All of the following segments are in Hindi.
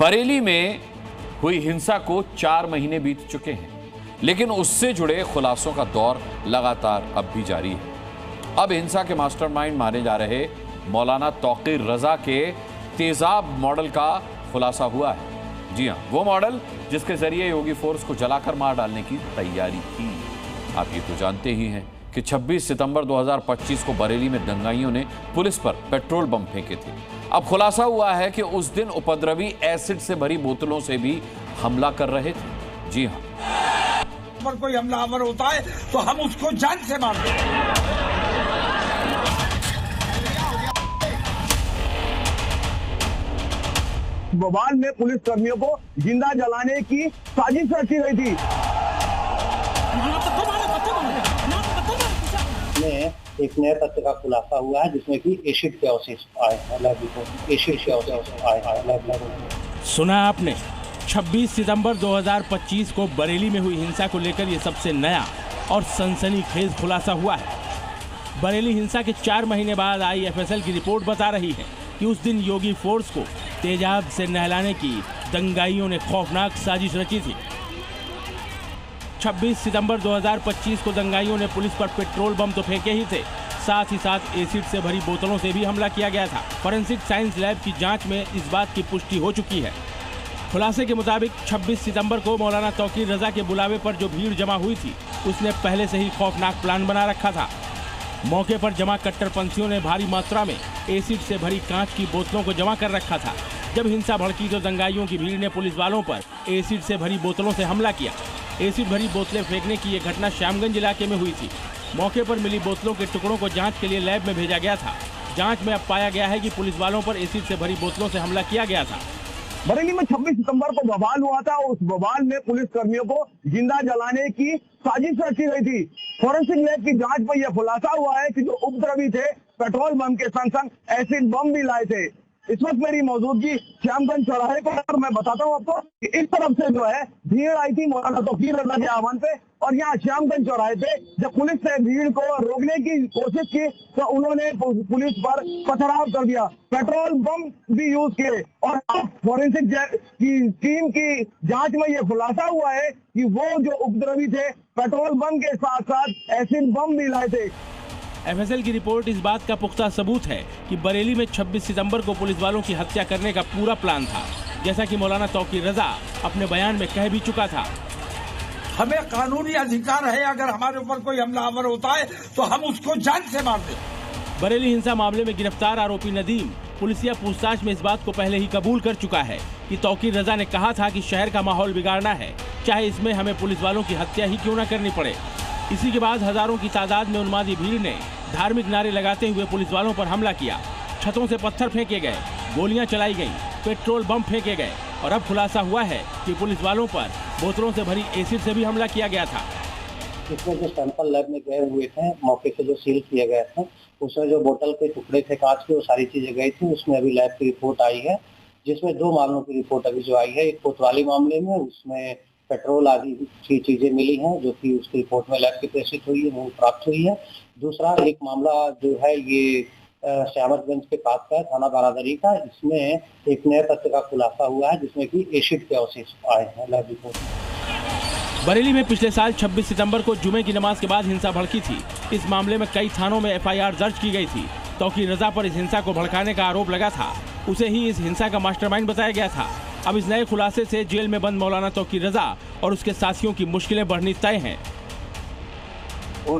बरेली में हुई हिंसा को 4 महीने बीत चुके हैं, लेकिन उससे जुड़े खुलासों का दौर लगातार अब भी जारी है। अब हिंसा के मास्टरमाइंड माने जा रहे मौलाना तौकीर रजा के तेजाब मॉडल का खुलासा हुआ है। जी हां, वो मॉडल जिसके जरिए योगी फोर्स को जलाकर मार डालने की तैयारी थी। आप ये तो जानते ही हैं कि 26 सितंबर 2025 को बरेली में दंगाइयों ने पुलिस पर पेट्रोल बम फेंके थे। अब खुलासा हुआ है कि उस दिन उपद्रवी एसिड से भरी बोतलों से भी हमला कर रहे थे। जी हां, पर कोई हमलावर होता है तो हम उसको जान से मार देते। बवाल में पुलिस कर्मियों को जिंदा जलाने की साजिश रची गई थी। एक नए तथ्य का खुलासा हुआ है जिसमें कि एसिड के अवशेष आए हैं। एसिड के अवशेष आए हैं। सुना आपने, 26 सितंबर 2025 को बरेली में हुई हिंसा को लेकर यह सबसे नया और सनसनीखेज खुलासा हुआ है। बरेली हिंसा के 4 महीने बाद आई एफएसएल की रिपोर्ट बता रही है कि उस दिन योगी फोर्स को तेजाब से नहलाने की दंगाइयों ने खौफनाक साजिश रची थी। 26 सितंबर 2025 को दंगाइयों ने पुलिस पर पेट्रोल बम तो फेंके ही थे, साथ ही साथ एसिड से भरी बोतलों से भी हमला किया गया था। फॉरेंसिक साइंस लैब की जांच में इस बात की पुष्टि हो चुकी है। खुलासे के मुताबिक 26 सितंबर को मौलाना तौकीर रजा के बुलावे पर जो भीड़ जमा हुई थी, उसने पहले से ही खौफनाक प्लान बना रखा था। मौके पर जमा कट्टरपंथियों ने भारी मात्रा में एसिड से भरी कांच की बोतलों को जमा कर रखा था। जब हिंसा भड़की तो दंगाइयों की भीड़ ने पुलिस वालों पर एसिड से भरी बोतलों से हमला किया। एसिड भरी बोतलें फेंकने की यह घटना श्यामगंज इलाके में हुई थी। मौके पर मिली बोतलों के टुकड़ों को जांच के लिए लैब में भेजा गया था। जांच में अब पाया गया है कि पुलिस वालों पर एसिड से भरी बोतलों से हमला किया गया था। बरेली में 26 सितंबर को बवाल हुआ था। उस बवाल में पुलिस कर्मियों को जिंदा जलाने की साजिश रची गई थी। फॉरेंसिक लैब की जांच में यह खुलासा हुआ है कि जो उपद्रवी थे पेट्रोल बम के संग संग एसिड बम भी लाए थे। इस वक्त मेरी मौजूदगी श्यामगंज चौराहे पर, मैं बताता हूँ आपको कि इस तरफ से जो है भीड़ आई थी मौलाना तौकीर रजा के आह्वान पे, और यहाँ श्यामगंज चौराहे पे जब पुलिस ने भीड़ को रोकने की कोशिश की तो उन्होंने पुलिस पर पथराव कर दिया, पेट्रोल बम भी यूज किए। और फॉरेंसिक की टीम की जांच में यह खुलासा हुआ है कि वो जो उपद्रवी थे पेट्रोल बम के साथ साथ एसिड बम भी लाए थे। एफएसएल की रिपोर्ट इस बात का पुख्ता सबूत है कि बरेली में 26 सितंबर को पुलिस वालों की हत्या करने का पूरा प्लान था, जैसा कि मौलाना तौकीर रजा अपने बयान में कह भी चुका था। हमें कानूनी अधिकार है, अगर हमारे ऊपर कोई हमलावर होता है तो हम उसको जान से मार दें। बरेली हिंसा मामले में गिरफ्तार आरोपी नदीम पुलिसिया पूछताछ में इस बात को पहले ही कबूल कर चुका है कि तौकीर रजा ने कहा था कि शहर का माहौल बिगाड़ना है, चाहे इसमें हमें पुलिस वालों की हत्या ही क्यों न करनी पड़े। इसी के बाद हजारों की तादाद में उन्मादी भीड़ ने धार्मिक नारे लगाते हुए पुलिस वालों पर हमला किया। छतों से पत्थर फेंके गए, गोलियां चलाई गईं, पेट्रोल बम फेंके गए और अब खुलासा हुआ है कि पुलिस वालों पर बोतलों से भरी एसिड से भी हमला किया गया था। इसमें जो सैंपल लैब में गए हुए थे, मौके से जो सील किए गए थे, उसमें जो बोतल के टुकड़े थे कांच के, वो सारी चीजें गई थी। उसमें अभी लैब की रिपोर्ट आई है, जिसमें 2 मामलों की रिपोर्ट अभी जो आई है। एक कोतवाली मामले में उसमें पेट्रोल आदि की चीजें मिली हैं, जो कि उसकी रिपोर्ट में लैब की प्रेषित हुई है, वो प्राप्त हुई है। दूसरा एक मामला जो है ये श्यामगंज के पास का थाना बारादरी का, इसमें एक नए तथ्य का खुलासा हुआ है जिसमें कि एसिड के अवशेष आए हैं लैब रिपोर्ट में। बरेली में पिछले साल 26 सितंबर को जुमे की नमाज के बाद हिंसा भड़की थी। इस मामले में कई थानों में एफआईआर दर्ज की गई थी। तौकीर रजा पर इस हिंसा को भड़काने का आरोप लगा था। उसे ही इस हिंसा का मास्टरमाइंड बताया गया था। अब इस नए खुलासे से जेल में बंद मौलाना तौकीर रजा और उसके साथियों की मुश्किलें बढ़नी तय हैं।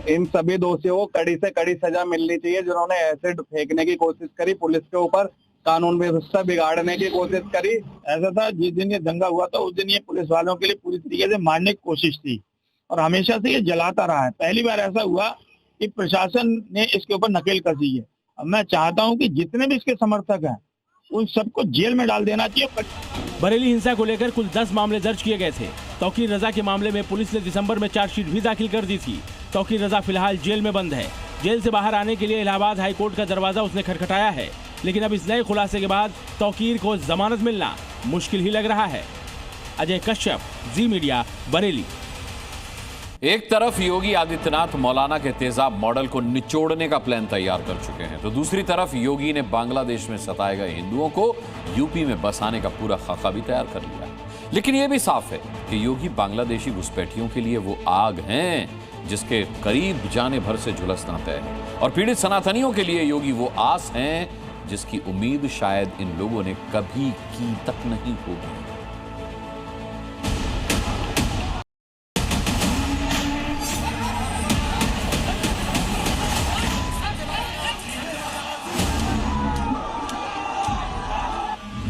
इन सभी दोषियों को कड़ी से कड़ी सजा मिलनी चाहिए, जिन्होंने एसिड फेंकने की कोशिश करी, पुलिस के ऊपर कानून व्यवस्था बिगाड़ने की कोशिश करी। ऐसा था जिस दिन ये दंगा हुआ था उस दिन ये पुलिस वालों के लिए पूरी तरीके से मारने की कोशिश थी और हमेशा से ये जलाता रहा है। पहली बार ऐसा हुआ कि प्रशासन ने इसके ऊपर नकेल कसी है। अब मैं चाहता हूँ कि जितने भी इसके समर्थक हैं उन सबको जेल में डाल देना चाहिए। बरेली हिंसा को लेकर कुल 10 मामले दर्ज किए गए थे। तौकीर रजा के मामले में पुलिस ने दिसंबर में चार्जशीट भी दाखिल कर दी थी। तौकीर रजा फिलहाल जेल में बंद है। जेल से बाहर आने के लिए इलाहाबाद हाईकोर्ट का दरवाजा उसने खटखटाया है, लेकिन अब इस नए खुलासे के बाद तौकीर को जमानत मिलना मुश्किल ही लग रहा है। अजय कश्यप, जी मीडिया, बरेली। एक तरफ योगी आदित्यनाथ मौलाना के तेजाब मॉडल को निचोड़ने का प्लान तैयार कर चुके हैं, तो दूसरी तरफ योगी ने बांग्लादेश में सताए गए हिंदुओं को यूपी में बसाने का पूरा खाका भी तैयार कर लिया है। लेकिन यह भी साफ है कि योगी बांग्लादेशी घुसपैठियों के लिए वो आग हैं जिसके करीब जाने भर से झुलसना तय है, और पीड़ित सनातनियों के लिए योगी वो आस हैं जिसकी उम्मीद शायद इन लोगों ने कभी की तक नहीं होगी।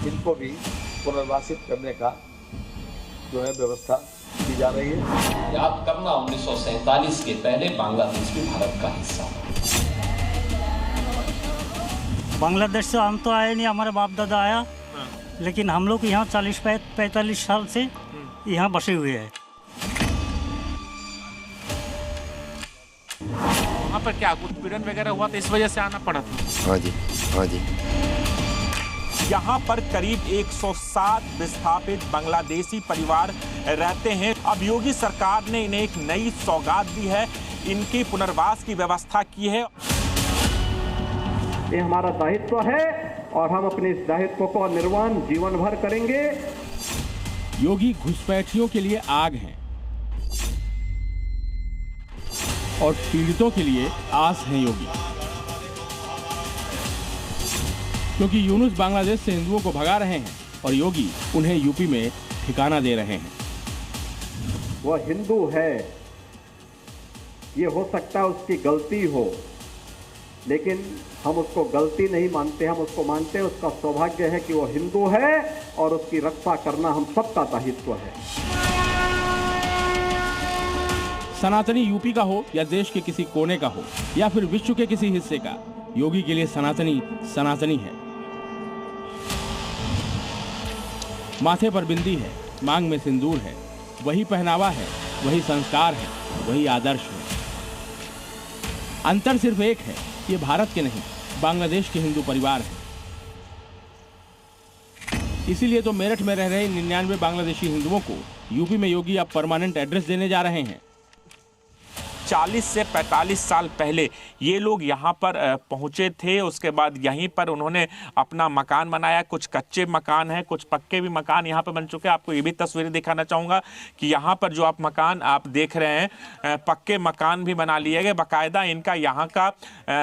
इनको भी पुनर्वासित करने का जो है व्यवस्था की जा रही है। याद करना 1947 के पहले बांग्लादेश भी भारत का हिस्सा था। बांग्लादेश से हम तो आए नहीं, हमारे बाप दादा आया, लेकिन हम लोग यहाँ 40-45 साल से यहाँ बसे हुए हैं। वहाँ पर क्या उत्पीड़न वगैरह हुआ था, इस वजह से आना पड़ा था? हाँ जी, हाँ जी। यहाँ पर करीब 107 विस्थापित बांग्लादेशी परिवार रहते हैं। अब योगी सरकार ने इन्हें एक नई सौगात दी है, इनके पुनर्वास की व्यवस्था की है। ये हमारा दायित्व है और हम अपने इस दायित्व को निर्वहन जीवन भर करेंगे। योगी घुसपैठियों के लिए आग हैं और पीड़ितों के लिए आस है योगी, क्योंकि यूनुस बांग्लादेश से हिंदुओं को भगा रहे हैं और योगी उन्हें यूपी में ठिकाना दे रहे हैं। वह हिंदू है, ये हो सकता है उसकी गलती हो, लेकिन हम उसको गलती नहीं मानते, हम उसको मानते हैं उसका सौभाग्य है कि वो हिंदू है और उसकी रक्षा करना हम सबका दायित्व है। सनातनी यूपी का हो या देश के किसी कोने का हो या फिर विश्व के किसी हिस्से का, योगी के लिए सनातनी सनातनी है। माथे पर बिंदी है, मांग में सिंदूर है, वही पहनावा है, वही संस्कार है, वही आदर्श है। अंतर सिर्फ एक है, ये भारत के नहीं बांग्लादेश के हिंदू परिवार हैं। इसीलिए तो मेरठ में रह रहे 99 बांग्लादेशी हिंदुओं को यूपी में योगी अब परमानेंट एड्रेस देने जा रहे हैं। 40 से 45 साल पहले ये लोग यहाँ पर पहुँचे थे। उसके बाद यहीं पर उन्होंने अपना मकान बनाया। कुछ कच्चे मकान हैं, कुछ पक्के भी मकान यहाँ पर बन चुके हैं। आपको ये भी तस्वीरें दिखाना चाहूँगा कि यहाँ पर जो आप मकान आप देख रहे हैं, पक्के मकान भी बना लिए गए। बाकायदा इनका यहाँ का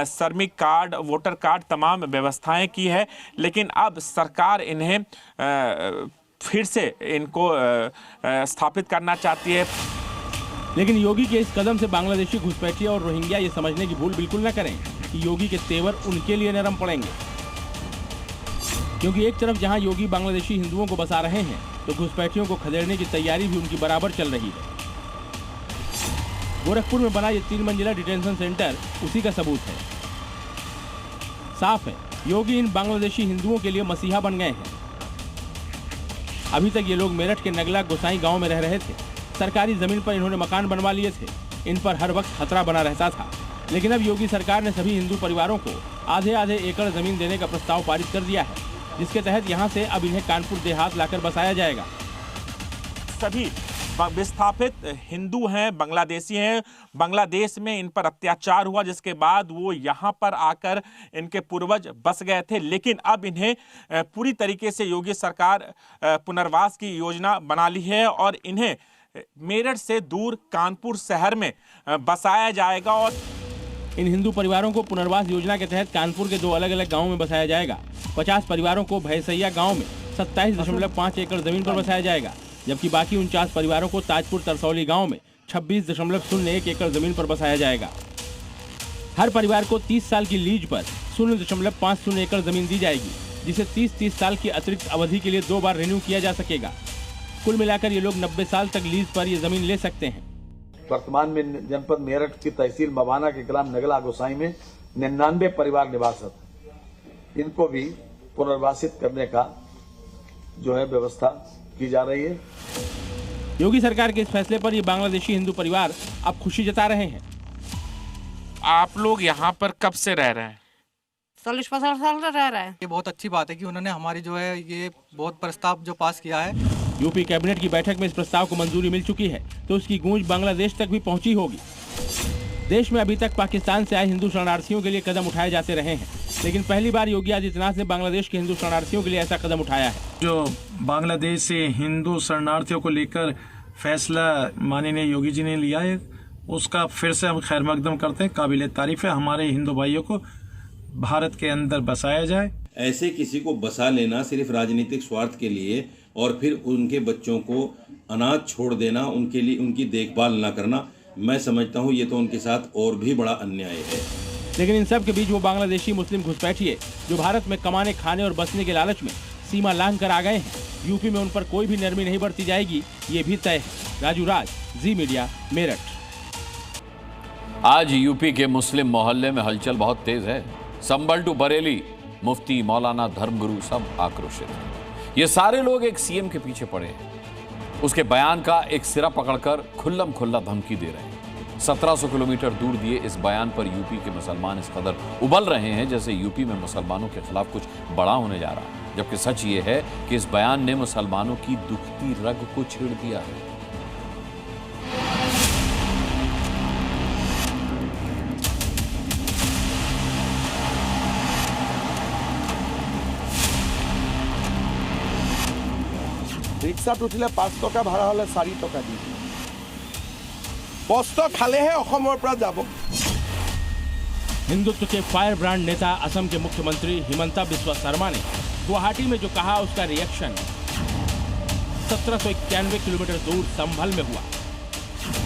श्रमिक कार्ड, वोटर कार्ड, तमाम व्यवस्थाएँ की है। लेकिन अब सरकार इन्हें फिर से इनको स्थापित करना चाहती है। लेकिन योगी के इस कदम से बांग्लादेशी घुसपैठिया और रोहिंग्या ये समझने की भूल बिल्कुल न करें कि योगी के तेवर उनके लिए नरम पड़ेंगे, क्योंकि एक तरफ जहां योगी बांग्लादेशी हिंदुओं को बसा रहे हैं, तो घुसपैठियों को खदेड़ने की तैयारी भी उनकी बराबर चल रही है। गोरखपुर में बना ये 3 मंजिला डिटेंशन सेंटर उसी का सबूत है। साफ है, योगी इन बांग्लादेशी हिंदुओं के लिए मसीहा बन गए हैं। अभी तक ये लोग मेरठ के नगला गोसाई गाँव में रह रहे थे। सरकारी जमीन पर इन्होंने मकान बनवा लिए थे। इन पर हर वक्त खतरा बना रहता था। लेकिन अब योगी सरकार ने सभी हिंदू परिवारों को आधे एकड़ जमीन देने का प्रस्ताव पारित कर दिया है, जिसके तहत यहां से अब इन्हें कानपुर देहात लाकर बसाया जाएगा। सभी विस्थापित हिंदू हैं, बांग्लादेशी हैं। बांग्लादेश में इन पर अत्याचार हुआ, जिसके बाद वो यहाँ पर आकर इनके पूर्वज बस गए थे। लेकिन अब इन्हें पूरी तरीके से योगी सरकार पुनर्वास की योजना बना ली है और इन्हें मेरठ से दूर कानपुर शहर में बसाया जाएगा। और इन हिंदू परिवारों को पुनर्वास योजना के तहत कानपुर के 2 अलग-अलग गांवों में बसाया जाएगा। 50 परिवारों को भैसैया गांव में 27.5 एकड़ जमीन पर बसाया जाएगा, जबकि बाकी 49 परिवारों को ताजपुर तरसौली गांव में 26.01 एकड़ जमीन पर बसाया जाएगा। हर परिवार को 30 साल की लीज पर 0.50 एकड़ जमीन दी जाएगी, जिसे 30 साल की अतिरिक्त अवधि के लिए 2 बार रिन्यू किया जा सकेगा। कुल मिलाकर ये लोग 90 साल तक लीज पर ये जमीन ले सकते हैं। वर्तमान में जनपद मेरठ की तहसील मवाना के ग्राम नगला गोसाई में 99 परिवार निवासरत हैं। इनको भी पुनर्वासित करने का जो है व्यवस्था की जा रही है। योगी सरकार के इस फैसले पर ये बांग्लादेशी हिंदू परिवार अब खुशी जता रहे हैं। आप लोग यहाँ पर कब से रह रहे हैं? 40-50 साल रह रहा है। ये बहुत अच्छी बात है कि उन्होंने हमारी जो है ये बहुत प्रस्ताव जो पास किया है। यूपी कैबिनेट की बैठक में इस प्रस्ताव को मंजूरी मिल चुकी है तो उसकी गूंज बांग्लादेश तक भी पहुंची होगी। देश में अभी तक पाकिस्तान से आए हिंदू शरणार्थियों के लिए कदम उठाए जाते रहे हैं, लेकिन पहली बार योगी आदित्यनाथ ने बांग्लादेश के हिंदू शरणार्थियों के लिए ऐसा कदम उठाया है। जो बांग्लादेश से हिंदू शरणार्थियों को लेकर फैसला माननीय योगी जी ने लिया है, उसका फिर से हम खैर मकदम करते हैं। काबिल तारीफ है, हमारे हिंदू भाइयों को भारत के अंदर बसाया जाए। ऐसे किसी को बसा लेना सिर्फ राजनीतिक स्वार्थ के लिए और फिर उनके बच्चों को अनाथ छोड़ देना, उनके लिए उनकी देखभाल न करना, मैं समझता हूँ ये तो उनके साथ और भी बड़ा अन्याय है। लेकिन इन सब के बीच वो बांग्लादेशी मुस्लिम घुसपैठिए जो भारत में कमाने, खाने और बसने के लालच में सीमा लांघ कर आ गए हैं, यूपी में उन पर कोई भी नरमी नहीं बरती जाएगी, ये भी तय है। राजू राज, जी मीडिया, मेरठ। आज यूपी के मुस्लिम मोहल्ले में हलचल बहुत तेज है। संभल टू बरेली, मुफ्ती, मौलाना, धर्मगुरु सब आक्रोशित हैं। ये सारे लोग एक सीएम के पीछे पड़े हैं, उसके बयान का एक सिरा पकड़कर खुल्लम खुल्ला धमकी दे रहे हैं। 1700 किलोमीटर दूर दिए इस बयान पर यूपी के मुसलमान इस कदर उबल रहे हैं जैसे यूपी में मुसलमानों के खिलाफ कुछ बड़ा होने जा रहा है, जबकि सच ये है कि इस बयान ने मुसलमानों की दुखती रग को छेड़ दिया है। ৰিক্সাত উঠিলে 5 টকা ভাড়া হলে 4 টকা দি কষ্ট খালেহে অসমৰ পৰা যাব। हिंदुत्व के फायर ब्रांड नेता असम के मुख्यमंत्री हिमंता बिस्वा शर्मा ने गुवाहाटी में जो कहा, उसका रिएक्शन 1791 किलोमीटर दूर संभल में हुआ।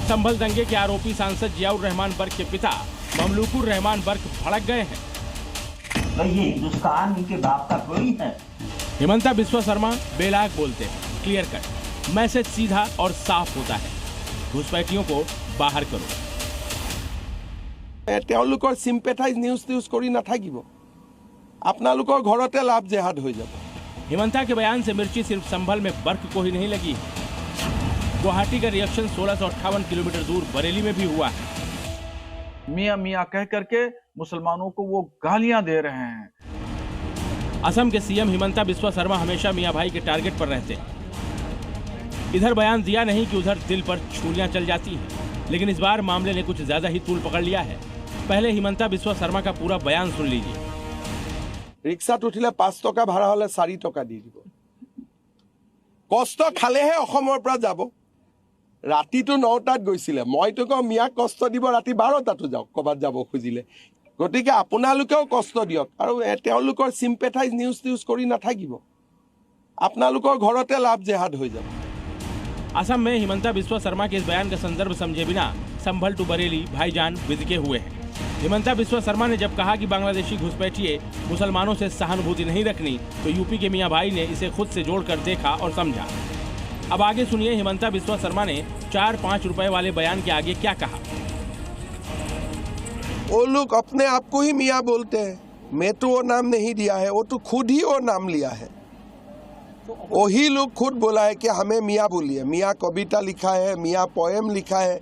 संभल दंगे के आरोपी सांसद जियाउर रहमान बर्क के पिता ममलूकुर रहमान बर्क भड़क गए हैं। भाई ये हिंदुस्तान इनके बाप का कोई है। हिमंता बिस्वा शर्मा बेलाग बोलते हैं, क्लियर कट, मैसेज सीधा और साफ होता है, घुसपैठियों को बाहर करो। তেওঁলোকৰ সিম্পেথাইজ নিউজ কৰি নাথাকিব, আপোনালোকৰ ঘৰতে লাভ জেহাদ হৈ যাব। हिमंता के बयान से मिर्ची सिर्फ संभल में बर्क को ही नहीं लगी, गुवाहाटी का रिएक्शन 1658 किलोमीटर दूर बरेली में भी हुआ है। मियां मियां कह करके मुसलमानों को वो गालियां दे रहे हैं। असम के सीएम हिमंता बिस्वा शर्मा हमेशा मियां भाई के टारगेट पर रहते हैं। इधर बयान दिया नहीं कि उधर दिल पर छुरियां चल जाती हैं, लेकिन इस बार मामले ने कुछ ज्यादा ही तूल पकड़ लिया है। पहले हिमंता बिस्वा शर्मा का पूरा बयान सुन लीजिए। ৰিক্সাত উঠিলে 5 টকা ভাড়া হলে 4 টকা দি দিব। কষ্ট খালেহে অসমৰ পৰা যাব। ৰাতিটো 9টাত গৈছিলে, মইতো কওঁ মিয়াক কষ্ট দিব, ৰাতি 12টাতো যাওক ক'বাত যাব খুজিলে। গতিকে আপোনালোকেও কষ্ট দিয়ক আৰু তেওঁলোকৰ সিম্পেথাইজ নিউজ কৰি নাথাকিব, আপোনালোকৰ ঘৰতে লাভ জেহাদ হৈ যাব। असम में हिमंता बिस्वा शर्मा के इस बयान का संदर्भ समझे बिना संभल टू बरेली भाईजान बिदके हुए हैं। हिमंता बिस्वा शर्मा ने जब कहा कि बांग्लादेशी घुसपैठिए मुसलमानों से सहानुभूति नहीं रखनी, तो यूपी के मियां भाई ने इसे खुद से जोड़कर देखा और समझा। अब आगे सुनिए हिमंता बिस्वा शर्मा ने 4-5 रुपए वाले बयान के आगे क्या कहा। वो लोग अपने आप को ही मियाँ बोलते हैं, मैं तो वो नाम नहीं दिया है, वो तो खुद ही वो नाम लिया है। वही लोग खुद बोला है कि हमें मियाँ बोलिए। मियाँ कविता लिखा है, मियाँ पोएम लिखा है,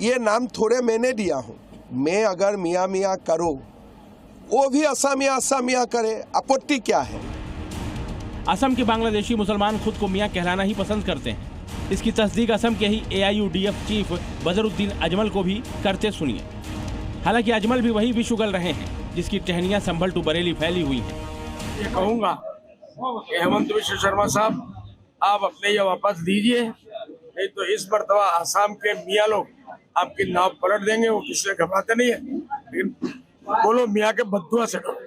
ये नाम थोड़े मैंने दिया हूँ। मैं अगर मियाँ मियाँ करो, वो भी असमिया असमिया करे, आपत्ति क्या है। असम के बांग्लादेशी मुसलमान खुद को मियाँ कहलाना ही पसंद करते हैं। इसकी तस्दीक असम के ही AIUDF चीफ बजरुद्दीन अजमल को भी करते सुनिए। हालांकि अजमल भी वही विष उगल रहे हैं जिसकी टहनियां संभल टू बरेली फैली हुई हैं। ये कहूँगा हेमंत बिस्वा शर्मा साहब, आप अपने ये वापस दीजिए, नहीं तो इस मर्तबा आसाम के मियाँ लोग आपकी नाव पलट देंगे। वो किसी से घबराते नहीं है, लेकिन बोलो मियाँ के बद्दुआ से करो।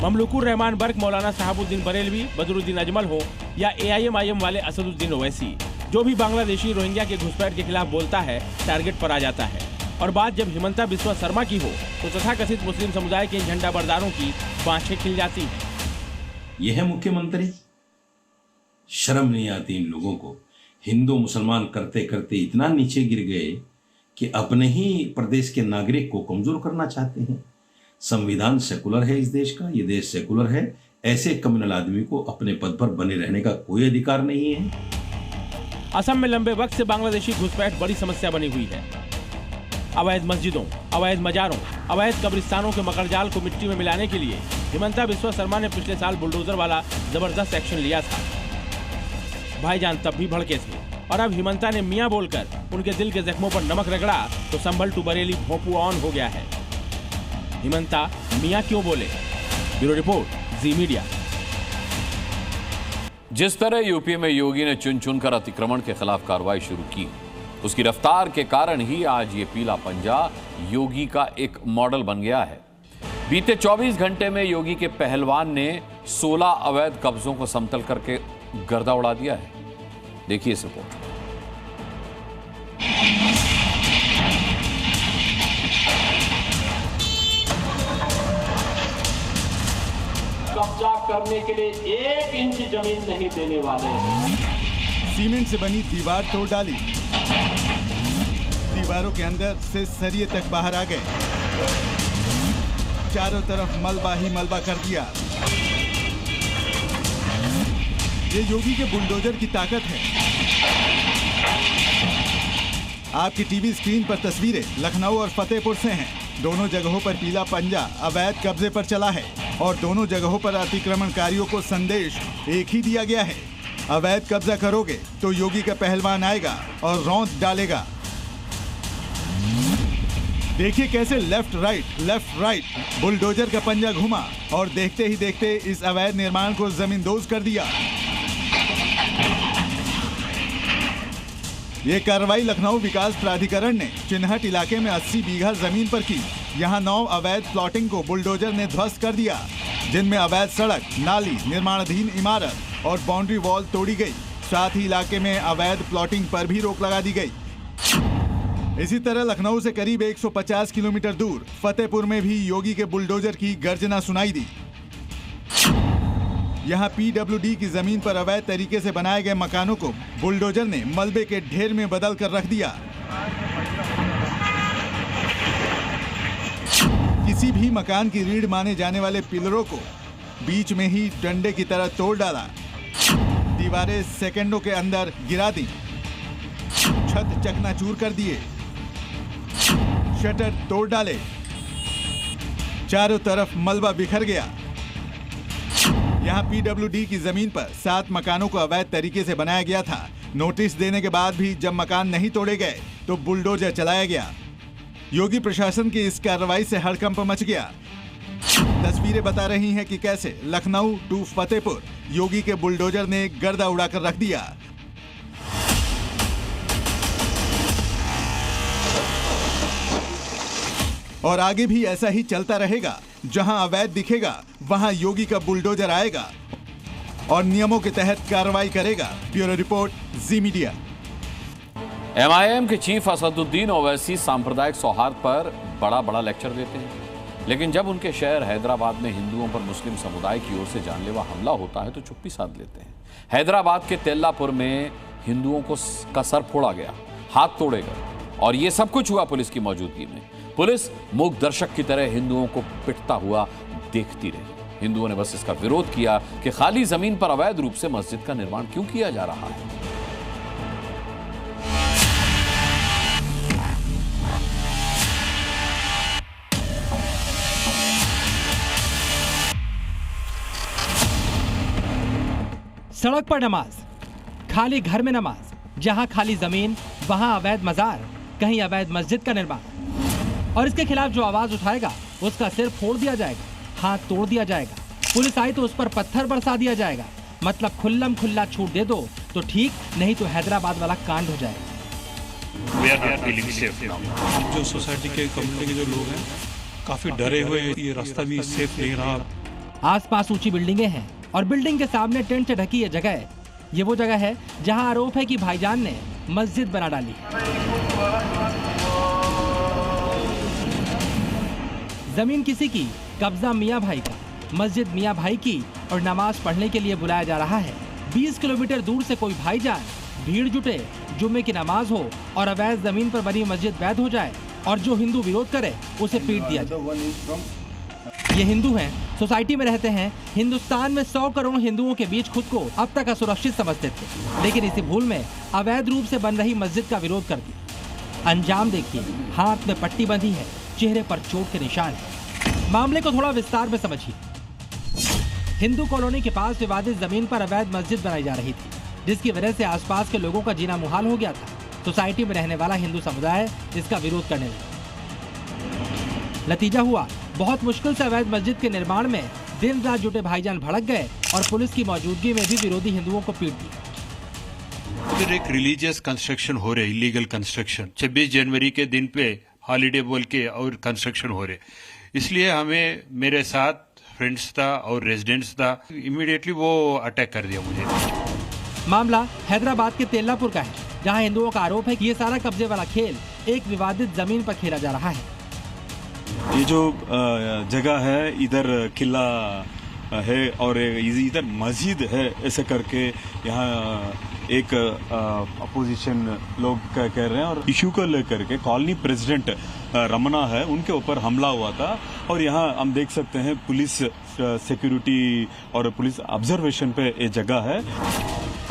ममलूकुर रहमान बर्क, मौलाना साहबुद्दीन बरेलवी, बदरुद्दीन अजमल हो या AIM वाले असदुद्दीन ओवैसी, जो भी बांग्लादेशी रोहिंग्या के घुसपैठ के खिलाफ बोलता है टारगेट पर आ जाता है। और बात जब हिमंता बिस्वा शर्मा की हो तो तथाकथित मुस्लिम समुदाय के झंडा बरदारों की बाँछें खिल जाती हैं। यह है मुख्यमंत्री, शर्म नहीं आती इन लोगों को। हिंदू मुसलमान करते करते इतना नीचे गिर गए कि अपने ही प्रदेश के नागरिक को कमजोर करना चाहते हैं। संविधान सेकुलर है इस देश का, ये देश सेकुलर है। ऐसे कम्युनल आदमी को अपने पद पर बने रहने का कोई अधिकार नहीं है। असम में लंबे वक्त से बांग्लादेशी घुसपैठ बड़ी समस्या बनी हुई है। अवैध मस्जिदों, अवैध मजारों, अवैध कब्रिस्तानों के मकड़जाल को मिट्टी में मिलाने के लिए हिमंता बिस्वा शर्मा ने पिछले साल बुलडोजर वाला जबरदस्त एक्शन लिया था। भाईजान तब भी भड़के थे और अब हिमंता ने मियां बोलकर उनके दिल के जख्मों पर नमक रगड़ा तो संभल टू बरेली भोंपू ऑन हो गया है। हिमंता मियां क्यों बोले? ब्यूरो रिपोर्ट, जी मीडिया। जिस तरह यूपी में योगी ने चुन चुनकर अतिक्रमण के खिलाफ कार्रवाई शुरू की, उसकी रफ्तार के कारण ही आज ये पीला पंजा योगी का एक मॉडल बन गया है। बीते 24 घंटे में योगी के पहलवान ने 16 अवैध कब्जों को समतल करके गर्दा उड़ा दिया है। देखिए इस रिपोर्ट। कब्जा करने के लिए 1 इंच जमीन नहीं देने वाले। सीमेंट से बनी दीवार तोड़ डाली, दीवारों के अंदर से सरिये तक बाहर आ गए, चारों तरफ मलबा ही मलबा कर दिया। ये योगी के बुलडोजर की ताकत है। आपकी टीवी स्क्रीन पर तस्वीरें लखनऊ और फतेहपुर से हैं। दोनों जगहों पर पीला पंजा अवैध कब्जे पर चला है और दोनों जगहों पर अतिक्रमणकारियों को संदेश एक ही दिया गया है, अवैध कब्जा करोगे तो योगी का पहलवान आएगा और रौंद डालेगा। देखिए कैसे लेफ्ट राइट बुलडोजर का पंजा घुमा और देखते ही देखते इस अवैध निर्माण को जमींदोज कर दिया। ये कार्रवाई लखनऊ विकास प्राधिकरण ने चिन्हट इलाके में 80 बीघा जमीन पर की। यहाँ 9 अवैध प्लॉटिंग को बुलडोजर ने ध्वस्त कर दिया, जिनमें अवैध सड़क, नाली, निर्माणाधीन इमारत और बाउंड्री वॉल तोड़ी गई। साथ ही इलाके में अवैध प्लॉटिंग पर भी रोक लगा दी गई। इसी तरह लखनऊ से करीब 150 किलोमीटर दूर फतेहपुर में भी योगी के बुलडोजर की गर्जना सुनाई दी। यहाँ पीडब्ल्यूडी की जमीन पर अवैध तरीके से बनाए गए मकानों को बुलडोजर ने मलबे के ढेर में बदल कर रख दिया। किसी भी मकान की रीढ़ माने जाने वाले पिलरों को बीच में ही डंडे की तरह तोड़ डाला। दीवारें सेकंडों के अंदर गिरा दी, छत चकनाचूर कर दिए, शटर तोड़ डाले, चारों तरफ मलबा बिखर गया। यहाँ पीडब्ल्यूडी की जमीन पर 7 मकानों को अवैध तरीके से बनाया गया था। नोटिस देने के बाद भी जब मकान नहीं तोड़े गए तो बुलडोजर चलाया गया। योगी प्रशासन की इस कार्रवाई से हड़कंप मच गया। तस्वीरें बता रही हैं कि कैसे लखनऊ टू फतेहपुर योगी के बुलडोजर ने गर्दा उड़ाकर रख दिया। और आगे भी ऐसा ही चलता रहेगा। जहां अवैध दिखेगा वहां योगी का बुलडोजर आएगा और नियमों के तहत कार्रवाई करेगा। ब्यूरो रिपोर्ट, जी मीडिया। एमआईएम के चीफ असदुद्दीन ओवैसी सांप्रदायिक सौहार्द पर बड़ा लेक्चर देते हैं, लेकिन जब उनके शहर हैदराबाद में हिंदुओं पर मुस्लिम समुदाय की ओर से जानलेवा हमला होता है तो चुप्पी साध लेते हैं। हैदराबाद के तेल्लापुर में हिंदुओं का सर फोड़ा गया, हाथ तोड़े गए और ये सब कुछ हुआ पुलिस की मौजूदगी में। पुलिस मूक दर्शक की तरह हिंदुओं को पिटता हुआ देखती रही। हिंदुओं ने बस इसका विरोध किया कि खाली जमीन पर अवैध रूप से मस्जिद का निर्माण क्यों किया जा रहा है। सड़क पर नमाज, खाली घर में नमाज, जहां खाली जमीन वहां अवैध मजार, कहीं अवैध मस्जिद का निर्माण। और इसके खिलाफ जो आवाज उठाएगा उसका सिर फोड़ दिया जाएगा, हाथ तोड़ दिया जाएगा। पुलिस आई तो उस पर पत्थर बरसा दिया जाएगा। मतलब खुल्लम खुल्ला छूट दे दो तो ठीक, नहीं तो हैदराबाद वाला कांड हो जाएगा। जो सोसाइटी के कम्युनिटी के जो लोग हैं काफी डरे हुए, ये रास्ता भी सेफ नहीं रहा। आसपास ऊंची बिल्डिंगें हैं और बिल्डिंग के सामने टेंट से ढकी ये जगह है। ये वो जगह है जहां आरोप है कि भाईजान ने मस्जिद बना डाली। जमीन किसी की, कब्जा मियां भाई का, मस्जिद मियां भाई की और नमाज पढ़ने के लिए बुलाया जा रहा है। 20 किलोमीटर दूर से कोई भाईजान, भीड़ जुटे, जुम्मे की नमाज हो और अवैध जमीन पर बनी मस्जिद वैध हो जाए और जो हिंदू विरोध करे उसे पीट दिया जाए। ये हिंदू हैं, सोसाइटी में रहते हैं। हिंदुस्तान में 100 करोड़ हिंदुओं के बीच खुद को अब तक असुरक्षित समझते थे, लेकिन इसी भूल में अवैध रूप से बन रही मस्जिद का विरोध कर दिया। अंजाम देखिए, हाथ में पट्टी बंधी है, चेहरे पर चोट के निशान है। मामले को थोड़ा विस्तार में समझिए। हिंदू कॉलोनी के पास विवादित जमीन पर अवैध मस्जिद बनाई जा रही थी। जिसकी वजह से आसपास के लोगों का जीना मुहाल हो गया था। सोसाइटी में रहने वाला हिंदू समुदाय इसका विरोध करने लगा। नतीजा हुआ, बहुत मुश्किल से अवैध मस्जिद के निर्माण में दिन रात जुटे भाईजान भड़क गए और पुलिस की मौजूदगी में भी विरोधी हिंदुओं को पीट दिया। फिर एक रिलीजियस कंस्ट्रक्शन हो रहे, इलीगल कंस्ट्रक्शन 26 जनवरी के दिन पे हॉलीडे बोल के और कंस्ट्रक्शन हो रहे, इसलिए हमें मेरे साथ फ्रेंड्स था और रेजिडेंट्स था, इमीडिएटली वो अटैक कर दिया मुझे। मामला हैदराबाद के तेल्लापुर का है, जहां हिंदुओं का आरोप है कि ये सारा कब्जे वाला खेल एक विवादित जमीन पर खेला जा रहा है। ये जो जगह है, इधर किला है और इधर मस्जिद है, ऐसे करके यहाँ एक अपोजिशन लोग कह रहे हैं और इशू को लेकर के कॉलोनी प्रेसिडेंट रमना है, उनके ऊपर हमला हुआ था और यहाँ हम देख सकते हैं पुलिस सिक्योरिटी और पुलिस ऑब्जर्वेशन पे ये जगह है।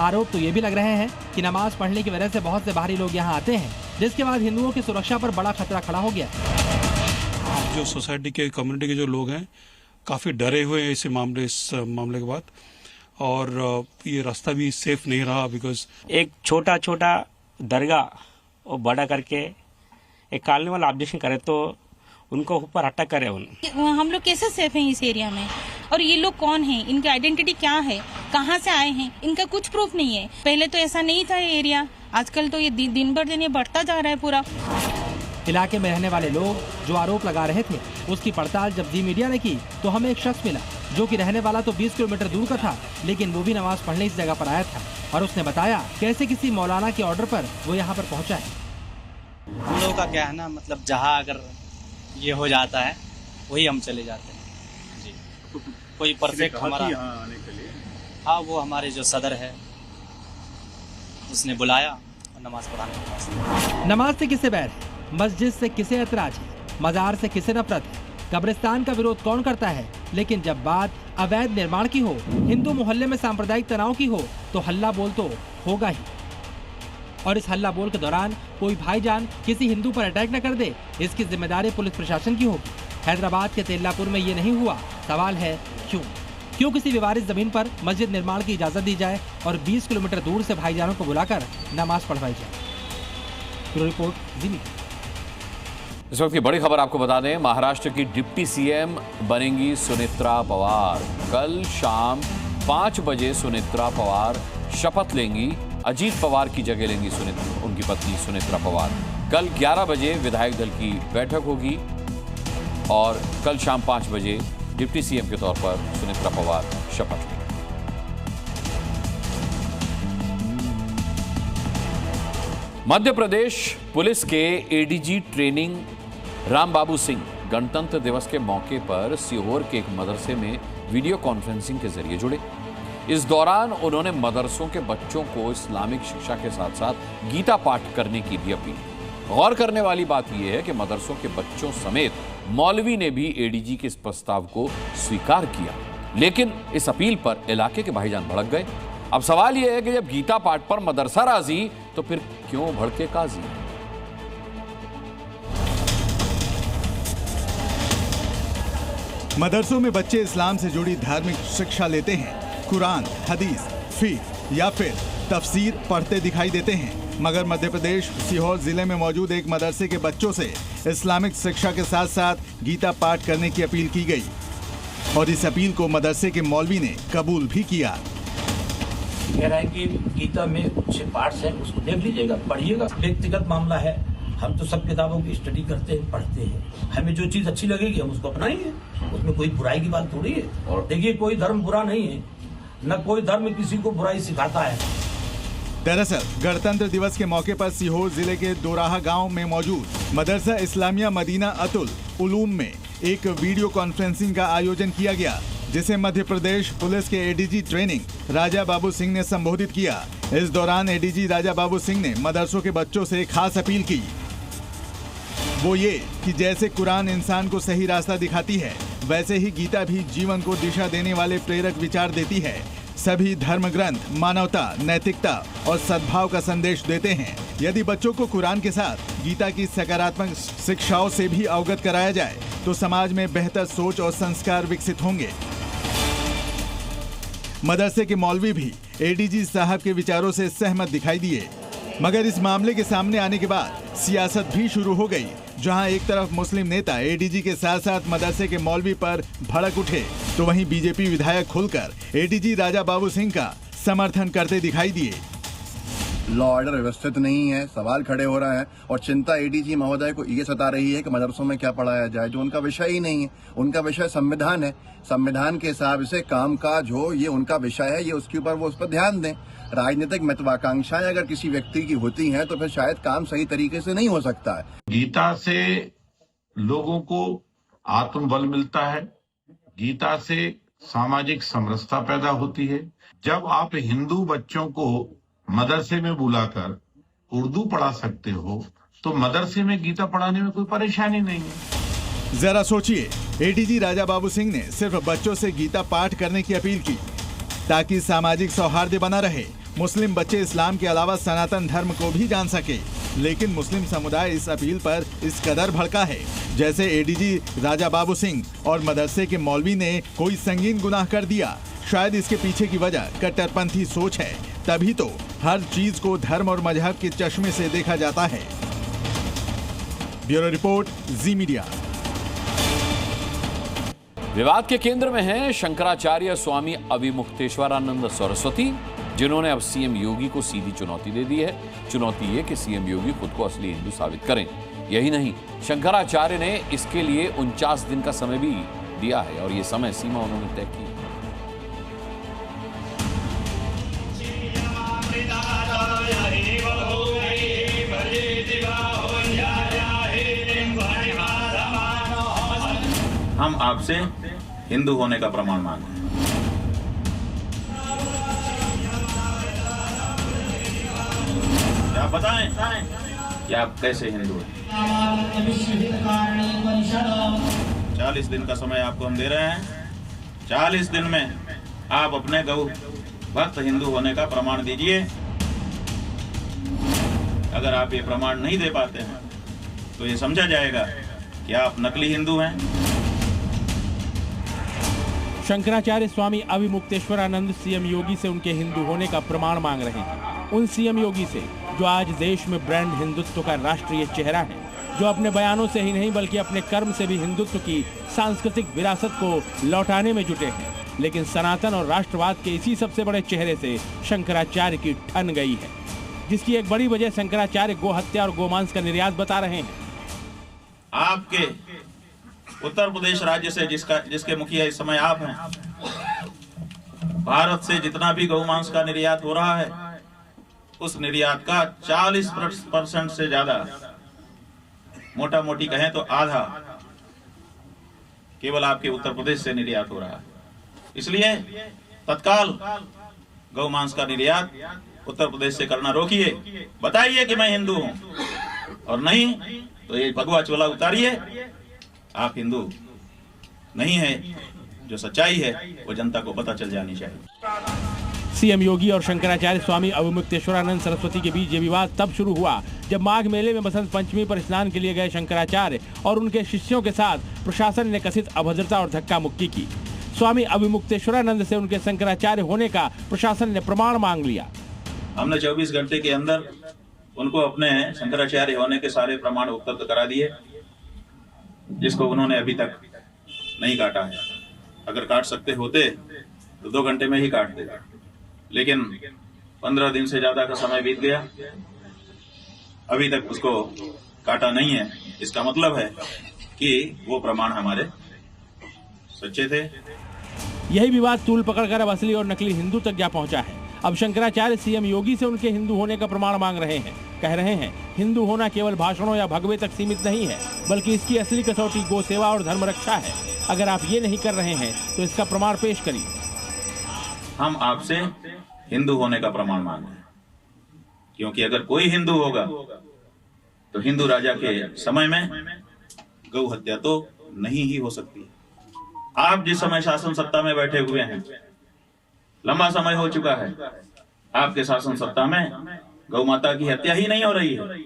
आरोप तो ये भी लग रहे हैं कि नमाज पढ़ने की वजह से बहुत से बाहरी लोग यहाँ आते हैं, जिसके बाद हिंदुओं की सुरक्षा पर बड़ा खतरा खड़ा हो गया। जो सोसाइटी के कम्युनिटी के जो लोग हैं काफी डरे हुए हैं इस मामले के बाद, और ये रास्ता भी सेफ नहीं रहा बिकॉज एक छोटा छोटा दरगाह और बड़ा करके एक कॉलोनी वाला ऑब्जेक्शन करे तो उनको ऊपर अटैक करे। हम लोग कैसे सेफ हैं इस एरिया में, और ये लोग कौन हैं, इनकी आइडेंटिटी क्या है, कहाँ से आए हैं, इनका कुछ प्रूफ नहीं है। पहले तो ऐसा नहीं था ये एरिया, आजकल तो ये दिन भर दिन ये बढ़ता जा रहा है पूरा। इलाके में रहने वाले लोग जो आरोप लगा रहे थे, उसकी पड़ताल जब जी मीडिया ने की तो हमें एक शख्स मिला जो कि रहने वाला तो 20 किलोमीटर दूर का था, लेकिन वो भी नमाज पढ़ने इस जगह पर आया था, और उसने बताया कैसे किसी मौलाना के ऑर्डर पर वो यहाँ पर पहुँचा है। हम लोगों का क्या है ना, मतलब जहाँ अगर ये हो जाता है वही हम चले जाते हैं जी। कोई परफेक्ट हमारा आने के लिए, हाँ, वो हमारे जो सदर है उसने बुलाया और नमाज पढ़ाने के पास। नमाज से किसे बैर है, मस्जिद से किसे ऐतराज है, मजार से किसे नफरत है, कब्रिस्तान का विरोध कौन करता है, लेकिन जब बात अवैध निर्माण की हो, हिंदू मोहल्ले में सांप्रदायिक तनाव की हो, तो हल्ला बोल तो होगा ही। और इस हल्ला बोल के दौरान कोई भाईजान किसी हिंदू पर अटैक न कर दे, इसकी जिम्मेदारी पुलिस प्रशासन की होगी। हैदराबाद के तेल्लापुर में ये नहीं हुआ। सवाल है क्यों किसी विवादित जमीन पर मस्जिद निर्माण की इजाजत दी जाए और 20 किलोमीटर दूर से भाईजानों को बुलाकर नमाज पढ़वाई जाए। ब्यूरो रिपोर्ट, जी मीडिया। इस वक्त की बड़ी खबर आपको बता दें, महाराष्ट्र की डिप्टी सीएम बनेंगी सुनेत्रा पवार। कल शाम 5 बजे सुनेत्रा पवार शपथ लेंगी। अजीत पवार की जगह लेंगी उनकी पत्नी सुनेत्रा पवार। कल 11 बजे विधायक दल की बैठक होगी और कल शाम 5 बजे डिप्टी सीएम के तौर पर सुनेत्रा पवार शपथ लेंगी। मध्य प्रदेश पुलिस के एडीजी ट्रेनिंग रामबाबू सिंह गणतंत्र दिवस के मौके पर सीहोर के एक मदरसे में वीडियो कॉन्फ्रेंसिंग के जरिए जुड़े। इस दौरान उन्होंने मदरसों के बच्चों को इस्लामिक शिक्षा के साथ साथ गीता पाठ करने की भी अपील। गौर करने वाली बात यह है कि मदरसों के बच्चों समेत मौलवी ने भी एडीजी के इस प्रस्ताव को स्वीकार किया, लेकिन इस अपील पर इलाके के भाईजान भड़क गए। अब सवाल यह है कि जब गीता पाठ पर मदरसा राजी तो फिर क्यों भड़के काजी। मदरसों में बच्चे इस्लाम से जुड़ी धार्मिक शिक्षा लेते हैं, कुरान, हदीस, फीक या फिर तफसीर पढ़ते दिखाई देते हैं, मगर मध्य प्रदेश सीहोर जिले में मौजूद एक मदरसे के बच्चों से इस्लामिक शिक्षा के साथ साथ गीता पाठ करने की अपील की गई और इस अपील को मदरसे के मौलवी ने कबूल भी किया। कह रहा है कि गीता में कुछ पार्ट्स हैं, उसको देख लीजिएगा, पढ़िएगा। व्यक्तिगत मामला है, हम तो सब किताबों की स्टडी करते हैं, पढ़ते हैं, हमें जो चीज अच्छी लगेगी हम उसको अपनाएंगे, उसमें कोई बुराई की बात थोड़ी है। और देखिए, कोई धर्म बुरा नहीं है, न कोई धर्म किसी को बुराई सिखाता है। दरअसल गणतंत्र दिवस के मौके पर सीहोर जिले के दोराहा गांव में मौजूद मदरसा इस्लामिया मदीना अतुल उलूम में एक वीडियो कॉन्फ्रेंसिंग का आयोजन किया गया, जिसे मध्य प्रदेश पुलिस के एडीजी ट्रेनिंग राजा बाबू सिंह ने संबोधित किया। इस दौरान एडीजी राजा बाबू सिंह ने मदरसों के बच्चों से एक खास अपील की, वो ये कि जैसे कुरान इंसान को सही रास्ता दिखाती है, वैसे ही गीता भी जीवन को दिशा देने वाले प्रेरक विचार देती है। सभी धर्म ग्रंथ मानवता, नैतिकता और सद्भाव का संदेश देते हैं। यदि बच्चों को कुरान के साथ गीता की सकारात्मक शिक्षाओं से भी अवगत कराया जाए तो समाज में बेहतर सोच और संस्कार विकसित होंगे। मदरसे के मौलवी भी एडीजी साहब के विचारों से सहमत दिखाई दिए। मगर इस मामले के सामने आने के बाद सियासत भी शुरू हो गई, जहां एक तरफ मुस्लिम नेता एडीजी के साथ साथ मदरसे के मौलवी पर भड़क उठे, तो वहीं बीजेपी विधायक खुलकर एडीजी राजा बाबू सिंह का समर्थन करते दिखाई दिए। लॉ ऑर्डर व्यवस्थित नहीं है, सवाल खड़े हो रहा है और चिंता एडीजी महोदय को ये सता रही है कि मदरसों में क्या पढ़ाया जाए, जो उनका विषय ही नहीं है। उनका विषय संविधान है, संविधान के हिसाब से कामकाज हो, ये उनका विषय है, ये उसके ऊपर वो उस पर ध्यान दें। राजनीतिक महत्वाकांक्षाएं अगर किसी व्यक्ति की होती हैं तो फिर शायद काम सही तरीके से नहीं हो सकता है। गीता से लोगों को आत्मबल मिलता है, गीता से सामाजिक समरसता पैदा होती है। जब आप हिंदू बच्चों को मदरसे में बुलाकर उर्दू पढ़ा सकते हो तो मदरसे में गीता पढ़ाने में कोई परेशानी नहीं है। जरा सोचिए, एडीजी राजा बाबू सिंह ने सिर्फ बच्चों से गीता पाठ करने की अपील की ताकि सामाजिक सौहार्द बना रहे, मुस्लिम बच्चे इस्लाम के अलावा सनातन धर्म को भी जान सके। लेकिन मुस्लिम समुदाय इस अपील पर इस कदर भड़का है जैसे एडीजी राजा बाबू सिंह और मदरसे के मौलवी ने कोई संगीन गुनाह कर दिया। शायद इसके पीछे की वजह कट्टरपंथी सोच है, तभी तो हर चीज को धर्म और मजहब के चश्मे से देखा जाता है। ब्यूरो रिपोर्ट, जी मीडिया। विवाद के केंद्र में हैं शंकराचार्य स्वामी अविमुक्तेश्वरानंद सरस्वती, जिन्होंने अब सीएम योगी को सीधी चुनौती दे दी है। चुनौती ये कि सीएम योगी खुद को असली हिंदू साबित करें। यही नहीं, शंकराचार्य ने इसके लिए 49 दिन का समय भी दिया है और ये समय सीमा उन्होंने तय की है। हम आपसे हिंदू होने का प्रमाण मांगते हैं। क्या बताएं कि आप कैसे हिंदू हैं? 40 दिन का समय आपको हम दे रहे हैं। 40 दिन में आप अपने गौ भक्त हिंदू होने का प्रमाण दीजिए। अगर आप ये प्रमाण नहीं दे पाते हैं तो ये समझा जाएगा कि आप नकली हिंदू हैं। शंकराचार्य स्वामी अविमुक्तेश्वरानंद सीएम योगी से उनके हिंदू होने का प्रमाण मांग रहे हैं। उन सीएम योगी से जो आज देश में ब्रांड हिंदुत्व का राष्ट्रीय चेहरा है, जो अपने बयानों से ही नहीं बल्कि अपने कर्म से भी हिंदुत्व की सांस्कृतिक विरासत को लौटाने में जुटे हैं। लेकिन सनातन और राष्ट्रवाद के इसी सबसे बड़े चेहरे से शंकराचार्य की ठन गई है, जिसकी एक बड़ी वजह शंकराचार्य गो हत्या और गोमांस का निर्यात बता रहे हैं। आपके उत्तर प्रदेश राज्य से जिसके मुखिया इस समय आप हैं, भारत से जितना भी गौमांस का निर्यात हो रहा है उस निर्यात का 40% से ज्यादा, मोटा मोटी कहें तो आधा, केवल आपके उत्तर प्रदेश से निर्यात हो रहा है। इसलिए तत्काल गौमांस का निर्यात उत्तर प्रदेश से करना रोकिए। बताइए कि मैं हिंदू हूं, और नहीं तो ये भगवा चोला उतारिए। आप हिंदू नहीं है, जो सच्चाई है वो जनता को पता चल जानी चाहिए। सीएम योगी और शंकराचार्य स्वामी अविमुक्तेश्वरानंद सरस्वती के बीच ये विवाद तब शुरू हुआ जब माघ मेले में बसंत पंचमी पर स्नान के लिए गए शंकराचार्य और उनके शिष्यों के साथ प्रशासन ने कथित अभद्रता और धक्का मुक्की की। स्वामी अविमुक्तेश्वरानंद से उनके शंकराचार्य होने का प्रशासन ने प्रमाण मांग लिया। हमने 24 घंटे के अंदर उनको अपने शंकराचार्य होने के सारे प्रमाण उपलब्ध करा दिए, जिसको उन्होंने अभी तक नहीं काटा है। अगर काट सकते होते तो 2 घंटे में ही काट देते, लेकिन 15 दिन से ज्यादा का समय बीत गया, अभी तक उसको काटा नहीं है। इसका मतलब है कि वो प्रमाण हमारे सच्चे थे। यही विवाद तूल पकड़कर अब असली और नकली हिंदू तक जा पहुंचा है। अब शंकराचार्य सीएम योगी से उनके हिंदू होने का प्रमाण मांग रहे हैं। कह रहे हैं हिंदू होना केवल भाषणों या भगवे तक सीमित नहीं है, बल्कि इसकी असली कसौटी गो सेवा और धर्म रक्षा है। अगर आप ये नहीं कर रहे हैं तो इसका प्रमाण पेश करिए। हम आपसे हिंदू होने का प्रमाण मांग रहे हैं, क्योंकि अगर कोई हिंदू होगा तो हिंदू राजा के समय में गौ हत्या तो नहीं ही हो सकती। आप जिस समय शासन सत्ता में बैठे हुए हैं, लंबा समय हो चुका है, आपके शासन सत्ता में गौ माता की हत्या ही नहीं हो रही है,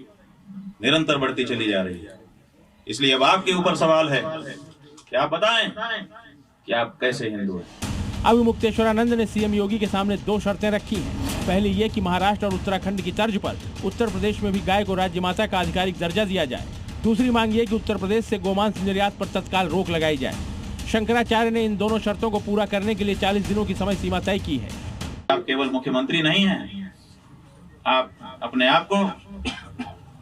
निरंतर बढ़ती चली जा रही है। इसलिए अब आपके ऊपर सवाल है कि आप बताएं कि आप कैसे हिंदू हैं। अभी मुक्तेश्वरानंद ने सीएम योगी के सामने 2 शर्तें रखी हैं। पहली ये कि महाराष्ट्र और उत्तराखंड की तर्ज पर उत्तर प्रदेश में भी गाय को राज्य माता का आधिकारिक दर्जा दिया जाए। दूसरी मांग ये कि उत्तर प्रदेश से गोमांस निर्यात पर तत्काल रोक लगाई जाए। शंकराचार्य ने इन दोनों शर्तों को पूरा करने के लिए 40 दिनों की समय सीमा तय की है। आप केवल मुख्यमंत्री नहीं हैं, आप अपने आप को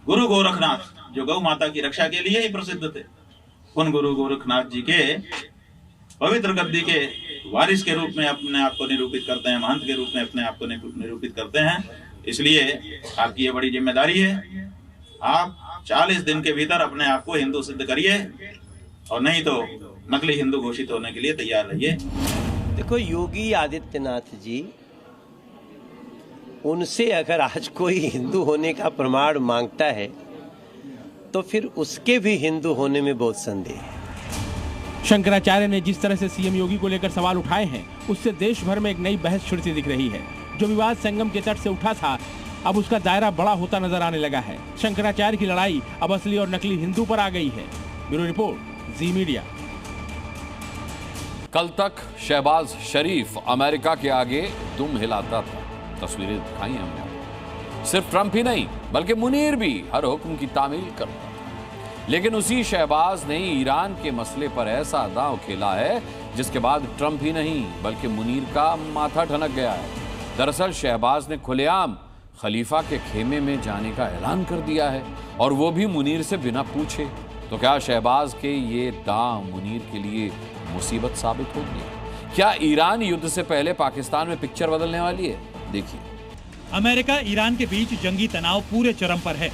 गुरु गोरखनाथ, जो गौ माता की रक्षा के लिए ही प्रसिद्ध थे, उन गुरु गोरखनाथ जी के पवित्र गद्दी के वारिस के रूप में अपने आप को निरूपित करते हैं, महंत के रूप में अपने आप को निरूपित करते हैं। इसलिए आपकी ये बड़ी जिम्मेदारी है, आप 40 दिन के भीतर अपने आप को हिंदू सिद्ध करिए, और नहीं तो नकली हिंदू घोषित होने के लिए तैयार रहिए। देखो, योगी आदित्यनाथ जी, उनसे अगर आज कोई हिंदू होने का प्रमाण मांगता है तो फिर उसके भी हिंदू होने में बहुत संदेह है। शंकराचार्य ने जिस तरह से सीएम योगी को लेकर सवाल उठाए हैं, उससे देश भर में एक नई बहस छिड़ती दिख रही है। जो विवाद संगम के तट से उठा था, अब उसका दायरा बड़ा होता नजर आने लगा है। शंकराचार्य की लड़ाई अब असली और नकली हिंदू पर आ गई है। ब्यूरो रिपोर्ट, जी मीडिया। कल तक शहबाज शरीफ अमेरिका के आगे दुम हिलाता था, तस्वीरें दिखाई हमने। सिर्फ ट्रंप ही नहीं बल्कि मुनीर भी हर हुक्म की तामील करता था। लेकिन उसी शहबाज ने ईरान के मसले पर ऐसा दांव खेला है जिसके बाद ट्रंप ही नहीं बल्कि मुनीर का माथा ठनक गया है। दरअसल शहबाज ने खुलेआम खलीफा के खेमे में जाने का ऐलान कर दिया है, और वो भी मुनीर से बिना पूछे। तो क्या शहबाज के ये दांव मुनीर के लिए मुसीबत साबित होगी? क्या ईरान युद्ध से पहले पाकिस्तान में पिक्चर बदलने वाली है? देखिए। अमेरिका ईरान के बीच जंगी तनाव पूरे चरम पर है।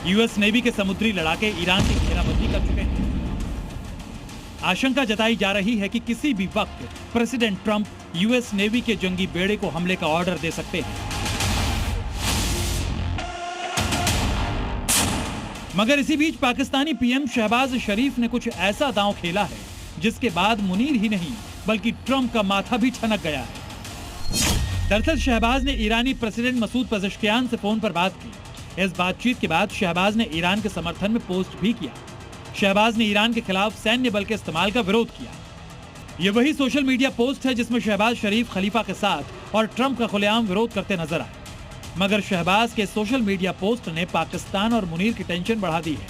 यूएस नेवी के समुद्री लड़ाके ईरान की घेराबंदी कर चुके हैं। आशंका जताई जा रही है कि किसी भी वक्त प्रेसिडेंट ट्रंप यूएस नेवी के जंगी बेड़े को हमले का ऑर्डर दे सकते हैं। मगर इसी बीच पाकिस्तानी पीएम शहबाज शरीफ ने कुछ ऐसा दांव खेला है जिसके बाद मुनीर ही नहीं बल्कि ट्रंप का माथा भी ठनक गया है। दरअसल शहबाज ने ईरानी प्रेसिडेंट मसूद पेज़ेश्कियान से फोन पर बात की। इस बातचीत के बाद शहबाज ने ईरान के समर्थन में पोस्ट भी किया। शहबाज ने ईरान के खिलाफ सैन्य बल के इस्तेमाल का विरोध किया। ये वही सोशल मीडिया पोस्ट है जिसमें शहबाज शरीफ खलीफा के साथ और ट्रंप का खुलेआम विरोध करते नजर आए। मगर शहबाज के सोशल मीडिया पोस्ट ने पाकिस्तान और मुनीर की टेंशन बढ़ा दी है,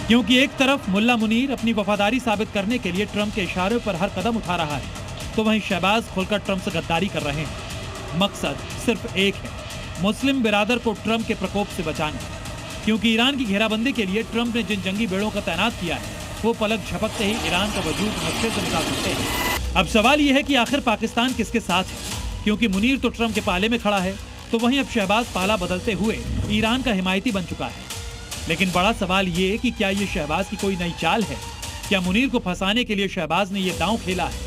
क्योंकि एक तरफ मुल्ला मुनीर अपनी वफादारी साबित करने के लिए ट्रंप के इशारे पर हर कदम उठा रहा है, तो वहीं शहबाज खुलकर ट्रंप से गद्दारी कर रहे हैं। मकसद सिर्फ एक है, मुस्लिम बिरादर को ट्रंप के प्रकोप से बचाना। क्योंकि ईरान की घेराबंदी के लिए ट्रंप ने जिन जंगी बेड़ों का तैनात किया है, वो पलक झपकते ही ईरान का वजूद नक्शे से निकाल सकते हैं। अब सवाल यह है कि आखिर पाकिस्तान किसके साथ है, क्योंकि मुनीर तो ट्रंप के पाले में खड़ा है, तो वहीं अब शहबाज पाला बदलते हुए ईरान का हिमायती बन चुका है। लेकिन बड़ा सवाल ये कि क्या ये शहबाज की कोई नई चाल है? क्या मुनीर को फंसाने के लिए शहबाज ने ये दांव खेला है?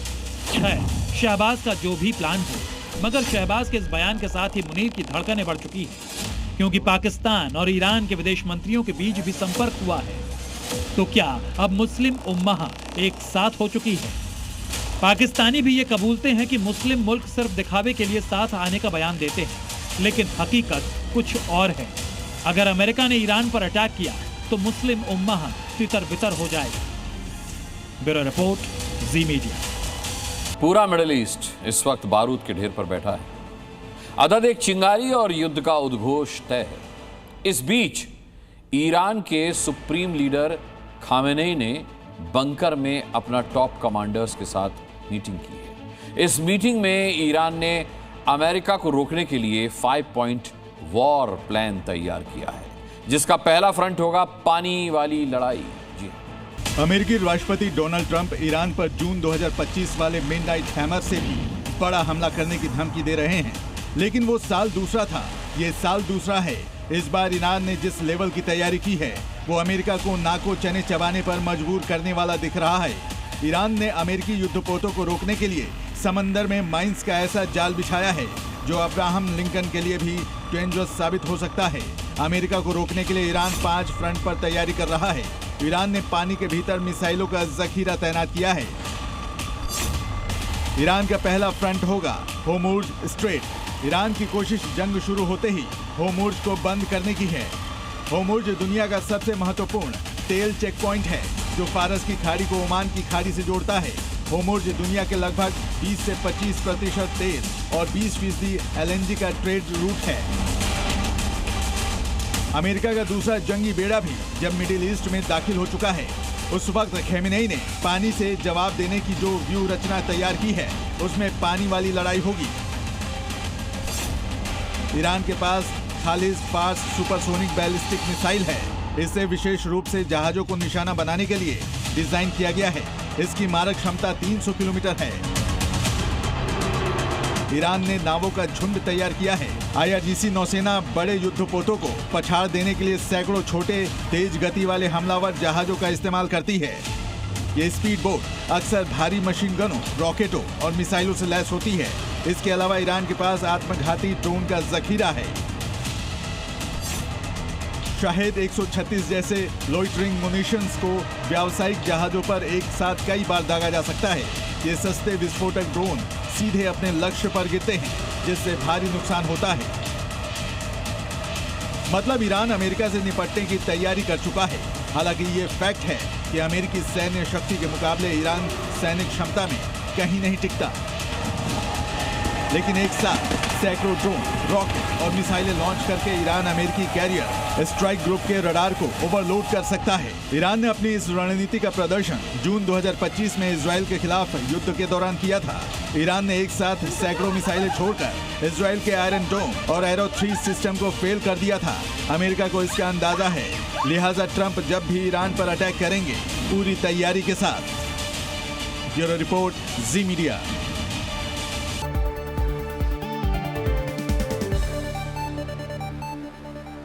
खैर, शहबाज का जो भी प्लान हो, मगर शहबाज के इस बयान के साथ ही मुनीर की धड़कनें बढ़ चुकी है, क्योंकि पाकिस्तान और ईरान के विदेश मंत्रियों के बीच भी संपर्क हुआ है। तो क्या अब मुस्लिम उम्मा एक साथ हो चुकी है? पाकिस्तानी भी ये कबूलते हैं कि मुस्लिम मुल्क सिर्फ दिखावे के लिए साथ आने का बयान देते हैं, लेकिन हकीकत कुछ और है। अगर अमेरिका ने ईरान पर अटैक किया तो मुस्लिम उम्मा तितर बितर हो जाएगी। ब्यूरो रिपोर्ट, जी मीडिया। पूरा मिडिल ईस्ट इस वक्त बारूद के ढेर पर बैठा है। अदद एक चिंगारी और युद्ध का उद्घोष तय है। इस बीच ईरान के सुप्रीम लीडर खामेनेई ने बंकर में अपना टॉप कमांडर्स के साथ मीटिंग की है। इस मीटिंग में ईरान ने अमेरिका को रोकने के लिए 5 पॉइंट वॉर प्लान तैयार किया है, जिसका पहला फ्रंट होगा पानी वाली लड़ाई। जी, अमेरिकी राष्ट्रपति डोनाल्ड ट्रंप ईरान पर जून 2025 वाले मिडनाइट हैमर से भी बड़ा हमला करने की धमकी दे रहे हैं, लेकिन वो साल दूसरा था, ये साल दूसरा है। इस बार ईरान ने जिस लेवल की तैयारी की है, वो अमेरिका को नाको चने चबाने पर मजबूर करने वाला दिख रहा है। ईरान ने अमेरिकी युद्धपोतों को रोकने के लिए समंदर में माइंस का ऐसा जाल बिछाया है जो अब्राहम लिंकन के लिए भी डेंजरस साबित हो सकता है। अमेरिका को रोकने के लिए ईरान 5 फ्रंट पर तैयारी कर रहा है। ईरान ने पानी के भीतर मिसाइलों का जखीरा तैनात किया है। ईरान का पहला फ्रंट होगा होर्मुज स्ट्रेट। ईरान की कोशिश जंग शुरू होते ही होर्मुज को बंद करने की है। होर्मुज दुनिया का सबसे महत्वपूर्ण तेल चेक पॉइंट है, जो फारस की खाड़ी को ओमान की खाड़ी से जोड़ता है। होर्मुज दुनिया के लगभग 20 से 25% तेल और 20% LNG का ट्रेड रूट है। अमेरिका का दूसरा जंगी बेड़ा भी जब मिडिल ईस्ट में दाखिल हो चुका है, उस वक्त खेमेनेई ने पानी से जवाब देने की जो व्यूह रचना तैयार की है, उसमें पानी वाली लड़ाई होगी। ईरान के पास खालिज फार्स सुपरसोनिक बैलिस्टिक मिसाइल है। इसे विशेष रूप से जहाजों को निशाना बनाने के लिए डिजाइन किया गया है। इसकी मारक क्षमता 300 किलोमीटर है। ईरान ने नावों का झुंड तैयार किया है। IRGC नौसेना बड़े युद्धपोतों को पछाड़ देने के लिए सैकड़ों छोटे तेज गति वाले हमलावर जहाजों का इस्तेमाल करती है। ये स्पीड बोट अक्सर भारी मशीन गनों, रॉकेटों और मिसाइलों से लैस होती है। इसके अलावा ईरान के पास आत्मघाती ड्रोन का जखीरा है। शाहेद 136 जैसे लोइटरिंग मुनिशंस को व्यावसायिक जहाजों पर एक साथ कई बार दागा जा सकता है। ये सस्ते विस्फोटक ड्रोन सीधे अपने लक्ष्य पर गिरते हैं, जिससे भारी नुकसान होता है। मतलब ईरान अमेरिका से निपटने की तैयारी कर चुका है। हालांकि ये फैक्ट है कि अमेरिकी सैन्य शक्ति के मुकाबले ईरान सैनिक क्षमता में कहीं नहीं टिकता। लेकिन एक साथ सैकड़ों ड्रोन, रॉकेट और मिसाइलें लॉन्च करके ईरान अमेरिकी कैरियर स्ट्राइक ग्रुप के रडार को ओवरलोड कर सकता है। ईरान ने अपनी इस रणनीति का प्रदर्शन जून 2025 में इजराइल के खिलाफ युद्ध के दौरान किया था। ईरान ने एक साथ सैकड़ों मिसाइलें छोड़कर इजराइल के आयरन डोम और एरो 3 सिस्टम को फेल कर दिया था। अमेरिका को इसका अंदाजा है, लिहाजा ट्रंप जब भी ईरान पर अटैक करेंगे पूरी तैयारी के साथ। ब्यूरो रिपोर्ट, जी मीडिया।